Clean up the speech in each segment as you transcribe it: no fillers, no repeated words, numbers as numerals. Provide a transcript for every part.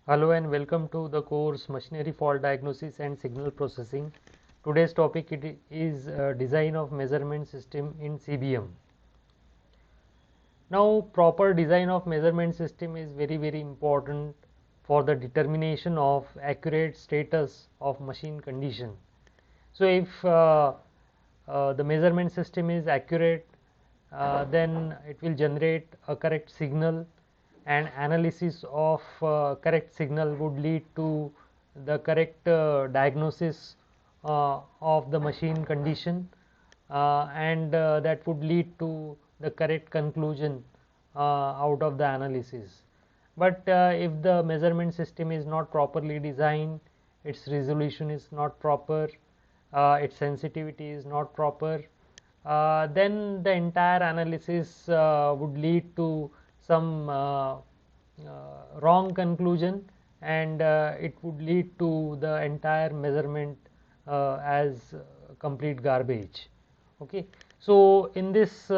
Hello and welcome to the course Machinery Fault Diagnosis and Signal Processing. Today's topic is design of measurement system in CBM. Now, proper design of measurement system is very important for the determination of accurate status of machine condition. So, if the measurement system is accurate, then it will generate a correct signal, and analysis of correct signal would lead to the correct diagnosis of the machine condition, and that would lead to the correct conclusion out of the analysis. But if the measurement system is not properly designed, its resolution is not proper, its sensitivity is not proper, then the entire analysis would lead to some wrong conclusion, and it would lead to the entire measurement as complete garbage. Okay, so in this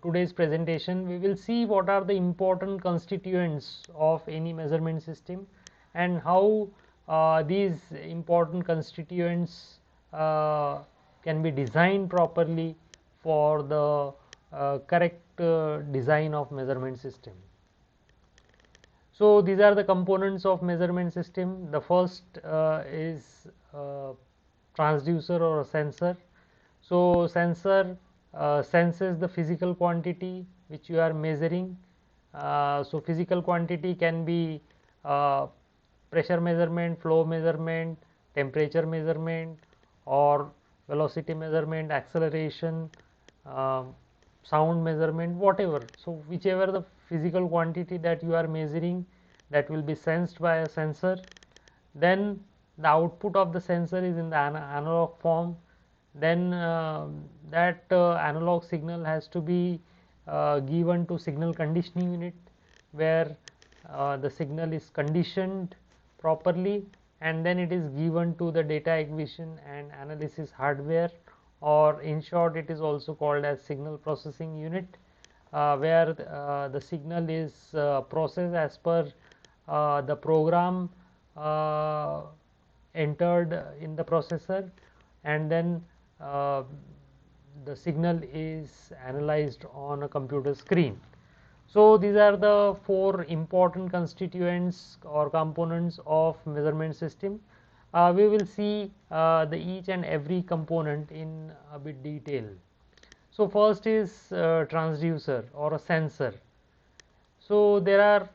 today's presentation we will see what are the important constituents of any measurement system and how these important constituents can be designed properly for the correct design of measurement system. So these are the components of measurement system. The first is transducer or a sensor. So sensor senses the physical quantity which you are measuring. So physical quantity can be pressure measurement, flow measurement, temperature measurement, or velocity measurement, acceleration, sound measurement, whatever. So whichever the physical quantity that you are measuring, that will be sensed by a sensor. Then the output of the sensor is in the analog form. Then that analog signal has to be given to signal conditioning unit, where the signal is conditioned properly, and then it is given to the data acquisition and analysis hardware, or in short it is also called as signal processing unit, where the signal is processed as per the program entered in the processor, and then the signal is analyzed on a computer screen. So these are the four important constituents or components of measurement system. We will see the each and every component in a bit detail. So first is transducer or a sensor. So there are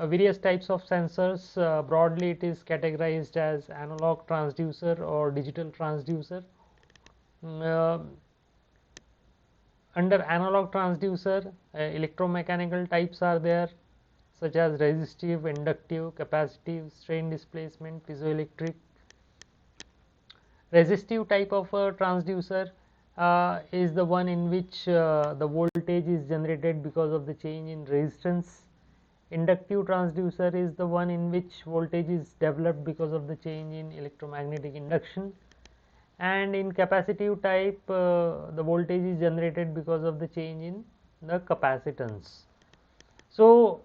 various types of sensors. Broadly it is categorized as analog transducer or digital transducer. Under analog transducer, electromechanical types are there, such as resistive, inductive, capacitive, strain displacement, piezoelectric. Resistive type of transducer is the one in which the voltage is generated because of the change in resistance. Inductive transducer is the one in which voltage is developed because of the change in electromagnetic induction. And in capacitive type, the voltage is generated because of the change in the capacitance. So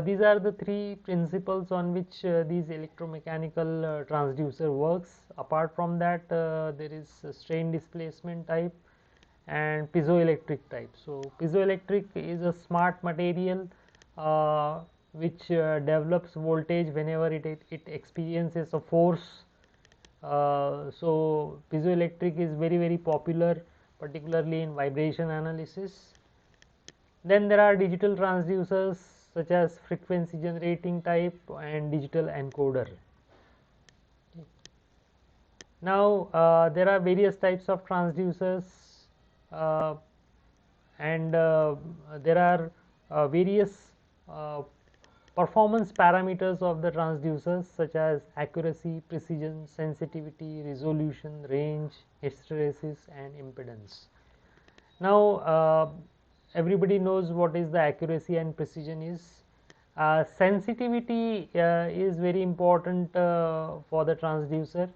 these are the three principles on which these electromechanical transducer works. Apart from that, there is strain displacement type and piezoelectric type. So piezoelectric is a smart material which develops voltage whenever it experiences a force. So piezoelectric is very popular, particularly in vibration analysis. Then there are digital transducers such as frequency generating type and digital encoder. Now there are various types of transducers, and there are various performance parameters of the transducers, such as accuracy, precision, sensitivity, resolution, range, hysteresis, and impedance. Now everybody knows what is the accuracy and precision is. Sensitivity is very important for the transducer.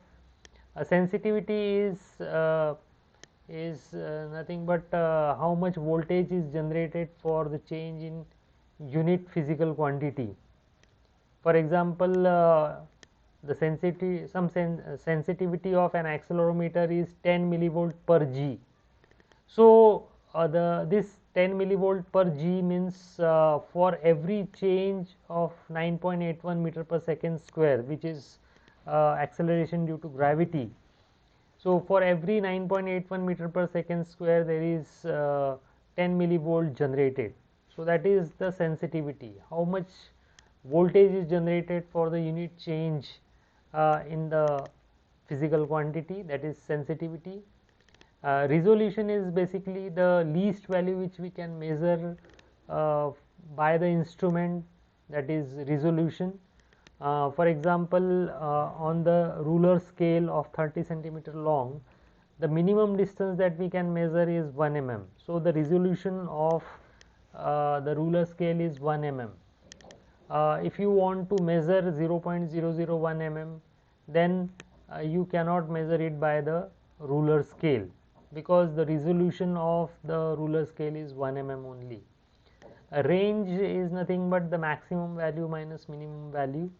Sensitivity is nothing but how much voltage is generated for the change in unit physical quantity. For example, the sensitivity of an accelerometer is 10 millivolt per G. So this 10 millivolt per G means for every change of 9.81 meter per second square, which is acceleration due to gravity. So for every 9.81 meter per second square, there is 10 millivolt generated. So that is the sensitivity. How much voltage is generated for the unit change in the physical quantity, that is sensitivity. Resolution is basically the least value which we can measure by the instrument, that is resolution. For example, on the ruler scale of 30 centimeter long, the minimum distance that we can measure is 1 mm. So the resolution of the ruler scale is 1 mm. If you want to measure 0.001 mm, then you cannot measure it by the ruler scale, because the resolution of the ruler scale is 1 mm only. A range is nothing but the maximum value minus minimum value.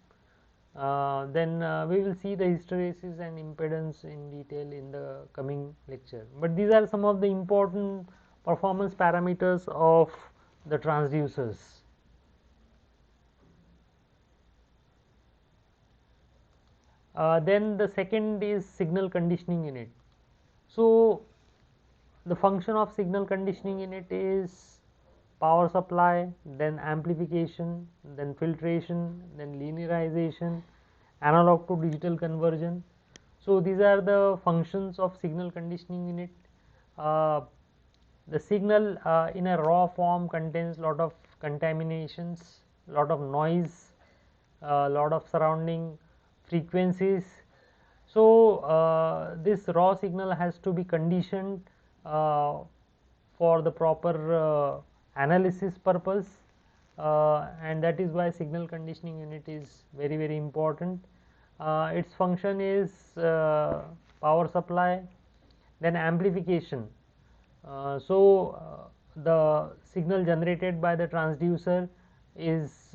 Then we will see the hysteresis and impedance in detail in the coming lecture. But these are some of the important performance parameters of the transducers. Then the second is signal conditioning unit. So the function of signal conditioning unit is power supply, then amplification, then filtration, then linearization, analog to digital conversion. So these are the functions of signal conditioning unit. The signal in a raw form contains lot of contaminations, lot of noise, lot of surrounding frequencies. So this raw signal has to be conditioned for the proper analysis purpose, and that is why signal conditioning unit is very, very important. Its function is power supply, then amplification. The signal generated by the transducer is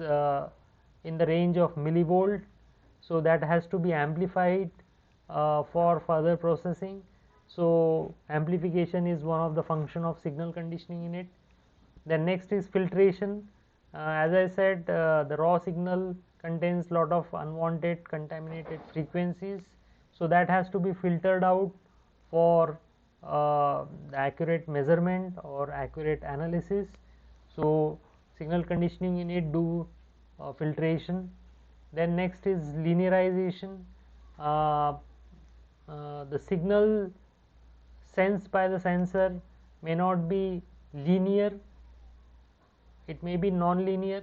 in the range of millivolt, so that has to be amplified for further processing. So amplification is one of the function of signal conditioning unit. Then next is filtration. As I said, the raw signal contains lot of unwanted contaminated frequencies, so that has to be filtered out for the accurate measurement or accurate analysis. So signal conditioning unit do filtration. Then next is linearization. The signal sensed by the sensor may not be linear, it may be non-linear.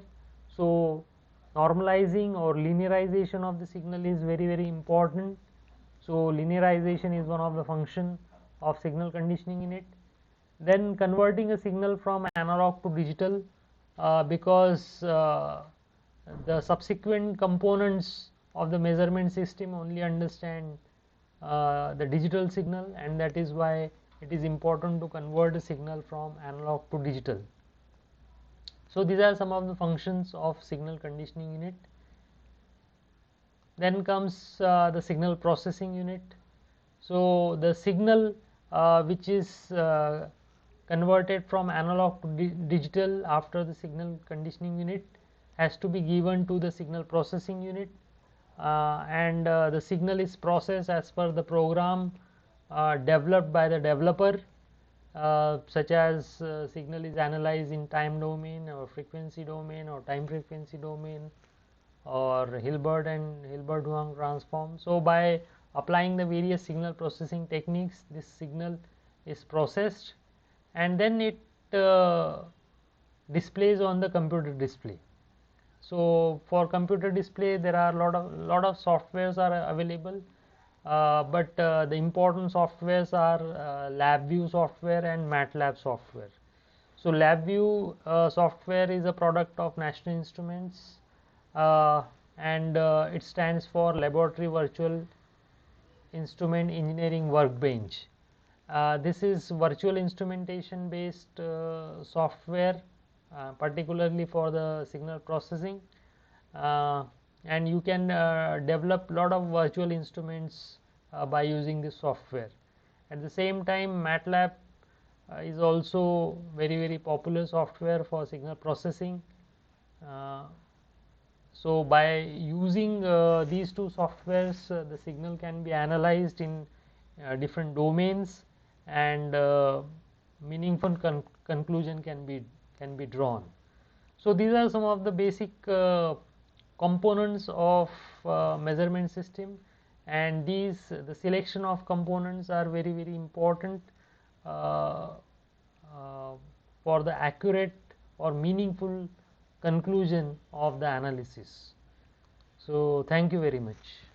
So normalizing or linearization of the signal is very, very important. So linearization is one of the function of signal conditioning unit. Then converting a signal from analog to digital, because the subsequent components of the measurement system only understand the digital signal, and that is why it is important to convert a signal from analog to digital. So these are some of the functions of signal conditioning unit. Then comes the signal processing unit. So the signal which is converted from analog to digital after the signal conditioning unit has to be given to the signal processing unit, and the signal is processed as per the program developed by the developer, such as signal is analyzed in time domain or frequency domain or time frequency domain or Hilbert and Hilbert-Huang transform. So by applying the various signal processing techniques, this signal is processed and then it displays on the computer display. So for computer display there are lot of softwares are available, but the important softwares are LabVIEW software and MATLAB software. So LabVIEW software is a product of National Instruments, and it stands for Laboratory Virtual Instrument Engineering Workbench. This is virtual instrumentation based software, particularly for the signal processing, and you can develop lot of virtual instruments by using this software. At the same time, MATLAB is also very popular software for signal processing. So by using these two softwares, the signal can be analyzed in different domains, and meaningful conclusion can be drawn. So these are some of the basic components of measurement system, and the selection of components are very important uh, uh, for the accurate or meaningful conclusion of the analysis. So thank you very much.